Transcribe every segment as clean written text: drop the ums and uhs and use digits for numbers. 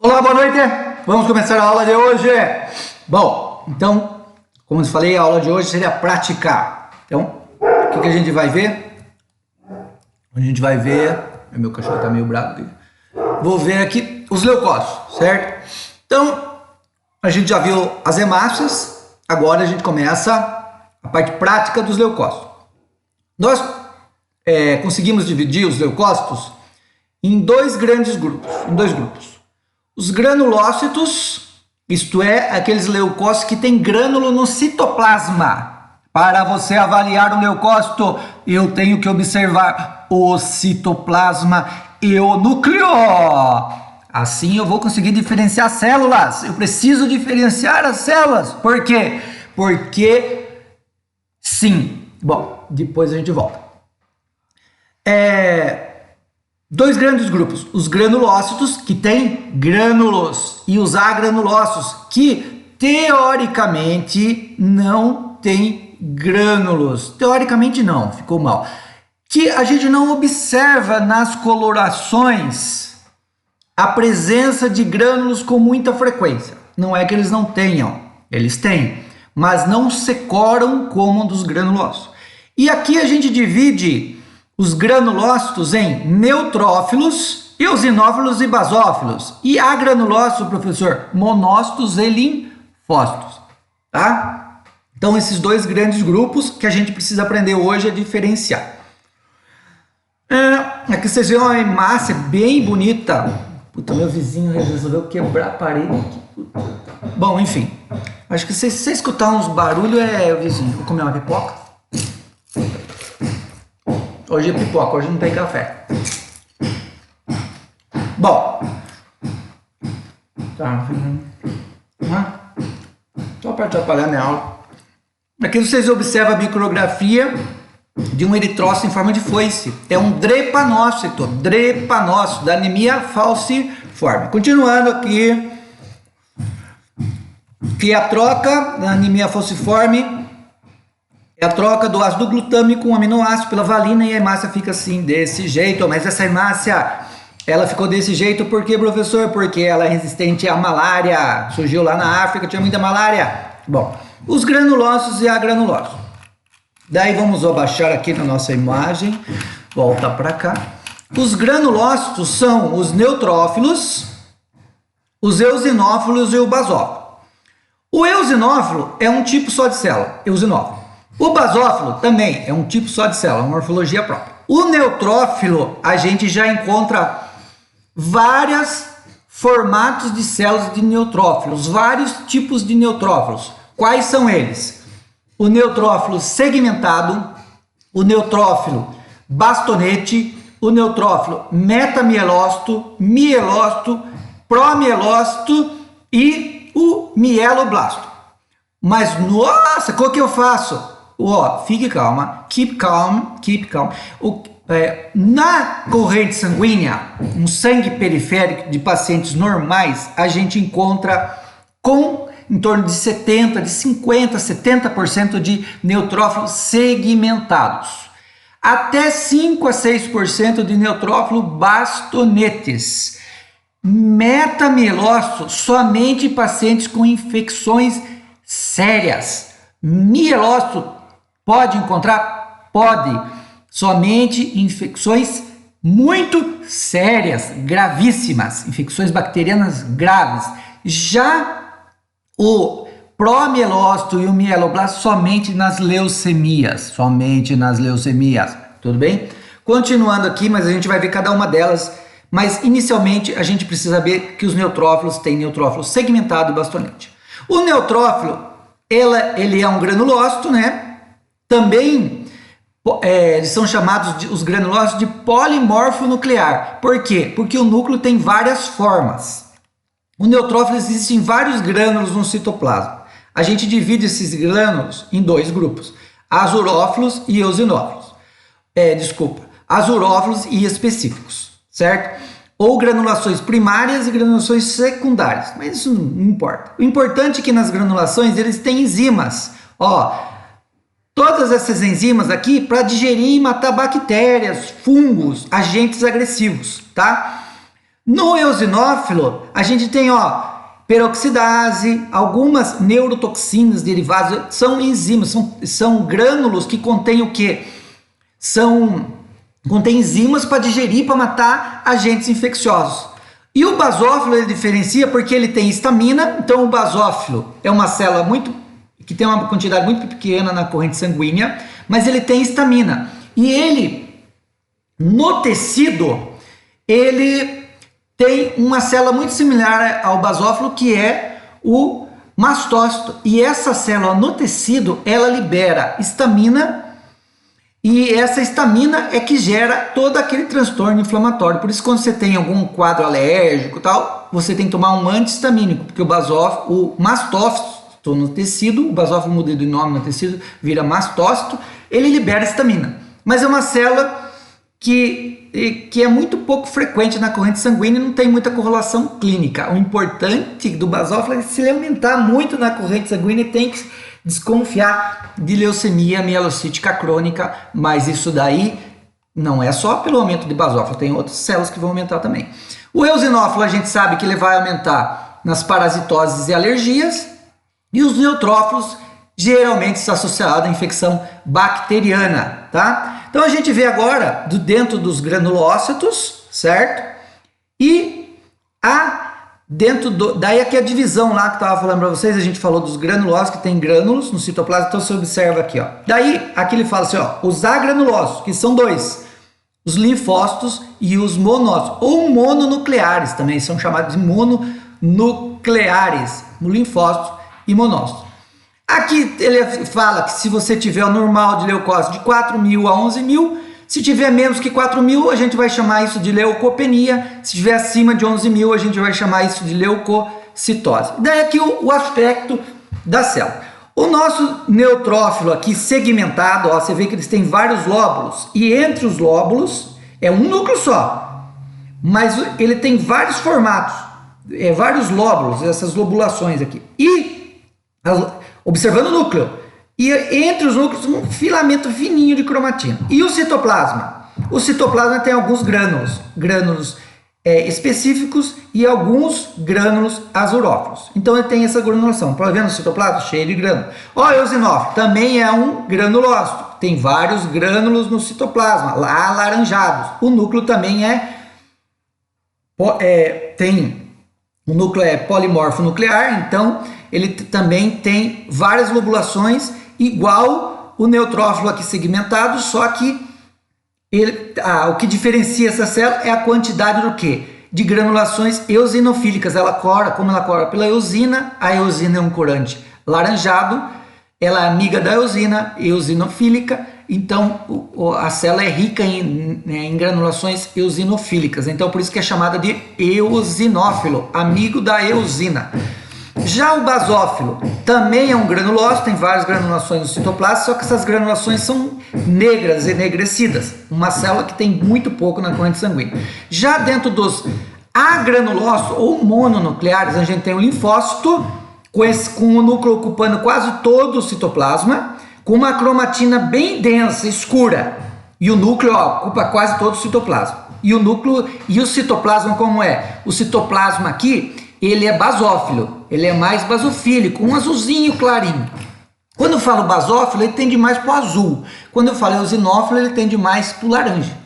Olá, boa noite! Vamos começar a aula de hoje. Bom, então, como eu falei, a aula de hoje seria prática. Então, o que a gente vai ver? A gente vai ver... Meu cachorro tá meio bravo aqui. Vou ver aqui os leucócitos, certo? Então, a gente já viu as hemácias, agora a gente começa a parte prática dos leucócitos. Nós conseguimos dividir os leucócitos em dois grupos. Os granulócitos, isto é, aqueles leucócitos que têm grânulo no citoplasma. Para você avaliar o leucócito, eu tenho que observar o citoplasma e o núcleo. Assim eu vou conseguir diferenciar células. Eu preciso diferenciar as células. Por quê? Porque sim. Bom, depois a gente volta. Dois grandes grupos, os granulócitos, que têm grânulos, e os agranulócitos, que teoricamente não têm grânulos. Teoricamente não, ficou mal. Que a gente não observa nas colorações a presença de grânulos com muita frequência. Não é que eles não tenham, eles têm, mas não secoram como dos granulócitos. E aqui a gente divide os granulócitos em neutrófilos, eosinófilos e basófilos. E agranulócitos, professor, monócitos e linfócitos. Tá? Então, esses dois grandes grupos que a gente precisa aprender hoje a diferenciar. Aqui vocês veem uma hemácia bem bonita. Puta, meu vizinho resolveu quebrar a parede aqui. Bom, enfim. Acho que se você escutar uns barulhos é o vizinho. Vou comer uma pipoca. Hoje é pipoca, hoje não tem café. Bom. Tá. Só para atrapalhar minha aula. Aqui vocês observam a micrografia de um eritrócito em forma de foice. É um drepanócito da anemia falciforme. Continuando aqui, que a troca da anemia falciforme é a troca do ácido glutâmico com o aminoácido pela valina, e a hemácia fica assim, desse jeito. Mas essa hemácia, ela ficou desse jeito por quê, professor? Porque ela é resistente à malária. Surgiu lá na África, tinha muita malária. Bom, os granulócitos e agranulócitos. Daí vamos abaixar aqui na nossa imagem. Volta para cá. Os granulócitos são os neutrófilos, os eosinófilos e o basófilo. O eosinófilo é um tipo só de célula, eosinófilo. O basófilo também é um tipo só de célula, uma morfologia própria. O neutrófilo, a gente já encontra vários formatos de células de neutrófilos, vários tipos de neutrófilos. Quais são eles? O neutrófilo segmentado, o neutrófilo bastonete, o neutrófilo metamielócito, mielócito, promielócito e o mieloblasto. Mas, nossa, qual que eu faço? Fique calma, keep calm. Na corrente sanguínea, no sangue periférico de pacientes normais, a gente encontra em torno de 50%, 70% de neutrófilos segmentados. Até 5 a 6% de neutrófilo bastonetes. Metamielócito somente em pacientes com infecções sérias. Mielócito pode encontrar? Pode. Somente infecções muito sérias, gravíssimas, infecções bacterianas graves. Já o promielócito e o mieloblasto somente nas leucemias. Tudo bem? Continuando aqui, mas a gente vai ver cada uma delas. Mas inicialmente a gente precisa saber que os neutrófilos têm neutrófilo segmentado e bastonete. O neutrófilo, ele é um granulócito, né? Também eles são chamados, os granulócitos, de polimorfo nuclear. Por quê? Porque o núcleo tem várias formas. O neutrófilo existem vários grânulos no citoplasma. A gente divide esses grânulos em dois grupos: azurófilos e eosinófilos. Azurófilos e específicos, certo? Ou granulações primárias e granulações secundárias, mas isso não importa. O importante é que nas granulações eles têm enzimas. Todas essas enzimas aqui para digerir e matar bactérias, fungos, agentes agressivos, tá? No eosinófilo, a gente tem, ó, peroxidase, algumas neurotoxinas derivadas, são enzimas, são grânulos que contêm o quê? Contém enzimas para digerir, para matar agentes infecciosos. E o basófilo ele diferencia porque ele tem histamina, então o basófilo é uma célula que tem uma quantidade muito pequena na corrente sanguínea, mas ele tem histamina. E ele, no tecido, ele tem uma célula muito similar ao basófilo, que é o mastócito. E essa célula no tecido, ela libera histamina, e essa histamina é que gera todo aquele transtorno inflamatório. Por isso, quando você tem algum quadro alérgico e tal, você tem que tomar um antihistamínico, porque o mastócito no tecido, o basófilo muda de nome no tecido, vira mastócito, ele libera histamina. Mas é uma célula que é muito pouco frequente na corrente sanguínea e não tem muita correlação clínica. O importante do basófilo é que se ele aumentar muito na corrente sanguínea, tem que desconfiar de leucemia mielocítica crônica, mas isso daí não é só pelo aumento de basófilo, tem outras células que vão aumentar também. O eosinófilo a gente sabe que ele vai aumentar nas parasitoses e alergias, e os neutrófilos geralmente está associado à infecção bacteriana, tá? Então a gente vê agora dentro dos granulócitos, certo? E daí aqui a divisão lá que eu estava falando para vocês, a gente falou dos granulócitos, que tem grânulos no citoplasma, então você observa aqui, ó. Daí aqui ele fala assim, ó, os agranulócitos, que são dois, os linfócitos e os monócitos, ou mononucleares também, são chamados de mononucleares, linfócitos e monócitos. Aqui ele fala que se você tiver o normal de leucócito de 4.000 a 11.000, se tiver menos que 4.000, a gente vai chamar isso de leucopenia. Se tiver acima de 11.000, a gente vai chamar isso de leucocitose. Daí aqui o aspecto da célula. O nosso neutrófilo aqui segmentado, ó, você vê que eles têm vários lóbulos. E entre os lóbulos é um núcleo só. Mas ele tem vários formatos, vários lóbulos, essas lobulações aqui. Observando o núcleo, e entre os núcleos um filamento fininho de cromatina. E o citoplasma? O citoplasma tem alguns grânulos específicos e alguns grânulos azurófilos. Então ele tem essa granulação. Para ver no citoplasma, cheio de grânulos. O eosinófilo também é um granulócito. Tem vários grânulos no citoplasma, lá alaranjados. O núcleo também o núcleo é polimorfo nuclear, então ele também tem várias lobulações, igual o neutrófilo aqui segmentado, só que o que diferencia essa célula é a quantidade do quê? De granulações eosinofílicas. Como ela cora pela eosina, a eosina é um corante laranjado, ela é amiga da eosina, eosinofílica, então a célula é rica em granulações eosinofílicas, então por isso que é chamada de eosinófilo, amigo da eosina. Já o basófilo também é um granulócito, tem várias granulações no citoplasma, só que essas granulações são negras, enegrecidas, uma célula que tem muito pouco na corrente sanguínea. Já dentro dos agranulócitos ou mononucleares, a gente tem o linfócito, com o núcleo ocupando quase todo o citoplasma, com uma cromatina bem densa, escura, e o núcleo ocupa quase todo o citoplasma. E o citoplasma como é? O citoplasma aqui, ele é basófilo, ele é mais basofílico, um azulzinho clarinho. Quando eu falo basófilo, ele tende mais para o azul. Quando eu falo eosinófilo, ele tende mais para o laranja.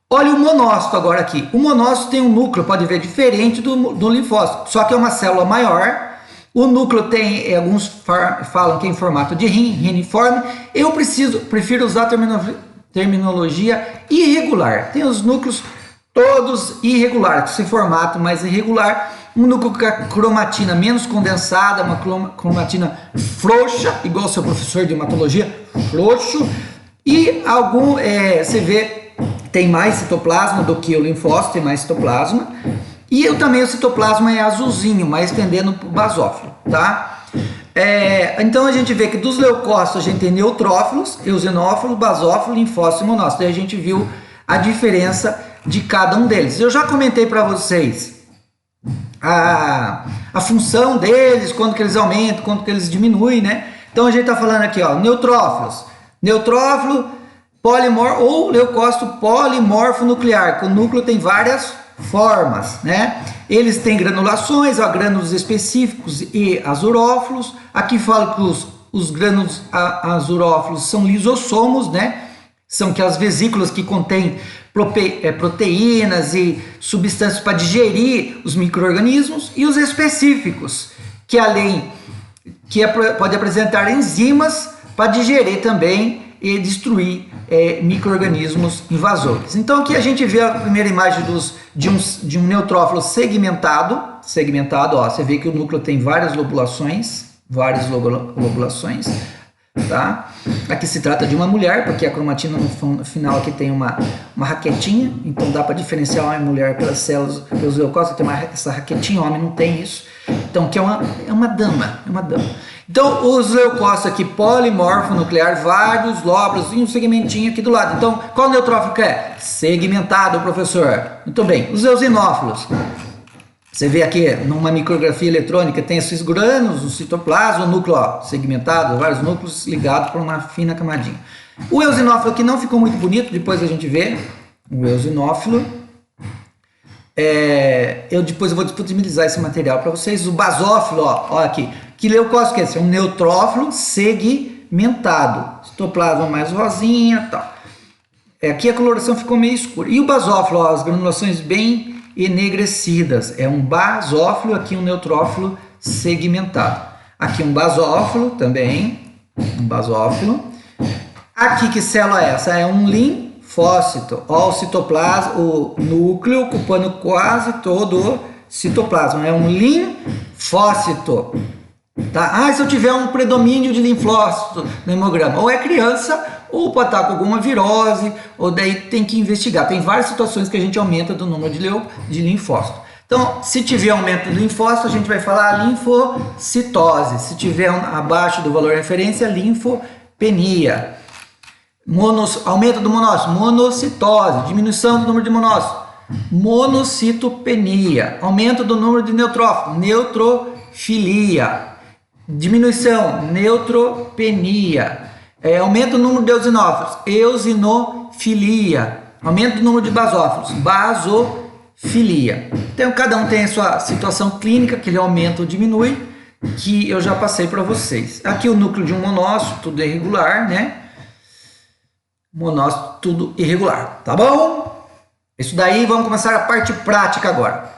Olha o monócito agora aqui. O monócito tem um núcleo, pode ver, diferente do linfócito, só que é uma célula maior. O núcleo tem, alguns falam que é em formato de reniforme. Eu prefiro usar a terminologia irregular. Tem os núcleos todos irregulares, esse formato mais irregular. Um núcleo com a cromatina menos condensada, uma cromatina frouxa, igual o seu professor de hematologia, frouxo. E você vê, tem mais citoplasma do que o linfócito, tem mais citoplasma. E também o citoplasma é azulzinho, mais tendendo para o basófilo, tá? Então a gente vê que dos leucócitos a gente tem neutrófilos, eosinófilo, basófilo, linfócito e monócito. Daí a gente viu a diferença de cada um deles. Eu já comentei para vocês a função deles, quando que eles aumentam, quando que eles diminuem, né? Então a gente está falando aqui, ó, neutrófilos. Neutrófilo polimorfo ou leucócito polimorfo nuclear, que o núcleo tem várias formas, né? Eles têm granulações, ó, grânulos específicos e azurófilos. Aqui fala que os grânulos azurófilos são lisossomos, né? São aquelas vesículas que contêm proteínas e substâncias para digerir os micro-organismos. E os específicos, que pode apresentar enzimas para digerir também e destruir micro-organismos invasores. Então aqui a gente vê a primeira imagem de um neutrófilo segmentado, ó, você vê que o núcleo tem várias lobulações, tá? Aqui se trata de uma mulher, porque a cromatina no final aqui tem uma raquetinha, então dá para diferenciar homem e mulher pelas células, pelos leucócitos, tem essa raquetinha, o homem não tem isso. Então que é uma dama. Então os leucócitos aqui, polimorfo nuclear, vários lóbulos e um segmentinho aqui do lado. Então qual neutrófilo que é? Segmentado, professor. Muito bem. Os eosinófilos. Você vê aqui numa micrografia eletrônica, tem esses grânulos, o citoplasma, o núcleo ó, segmentado, vários núcleos ligados por uma fina camadinha. O eosinófilo aqui não ficou muito bonito, depois a gente vê. O eosinófilo. Depois eu vou disponibilizar esse material para vocês. O basófilo, ó aqui. Que leucócito que é esse? É um neutrófilo segmentado. Citoplasma mais rosinha e tal. Aqui a coloração ficou meio escura. E o basófilo, ó, as granulações bem enegrecidas. É um basófilo, aqui um neutrófilo segmentado. Aqui um basófilo também. Um basófilo. Aqui que célula é essa? É um linfócito. Ó, o citoplasma, o núcleo ocupando quase todo o citoplasma. É um linfócito. Tá? Se eu tiver um predomínio de linfócito no hemograma, ou é criança, ou pode estar com alguma virose, ou daí tem que investigar. Tem várias situações que a gente aumenta do número de linfócito. Então, se tiver aumento do linfócito, a gente vai falar linfocitose. Se tiver abaixo do valor de referência, linfopenia. Aumento do monócito, monocitose. Diminuição do número de monócitos, monocitopenia. Aumento do número de neutrófilos, neutrofilia. Diminuição, neutropenia. Aumento do número de eosinófilos, eosinofilia. Aumento do número de basófilos, basofilia. Então cada um tem a sua situação clínica, que ele aumenta ou diminui, que eu já passei para vocês. Aqui o núcleo de um monócito, tudo irregular, né? Monócito, tudo irregular, tá bom? Isso daí, vamos começar a parte prática agora.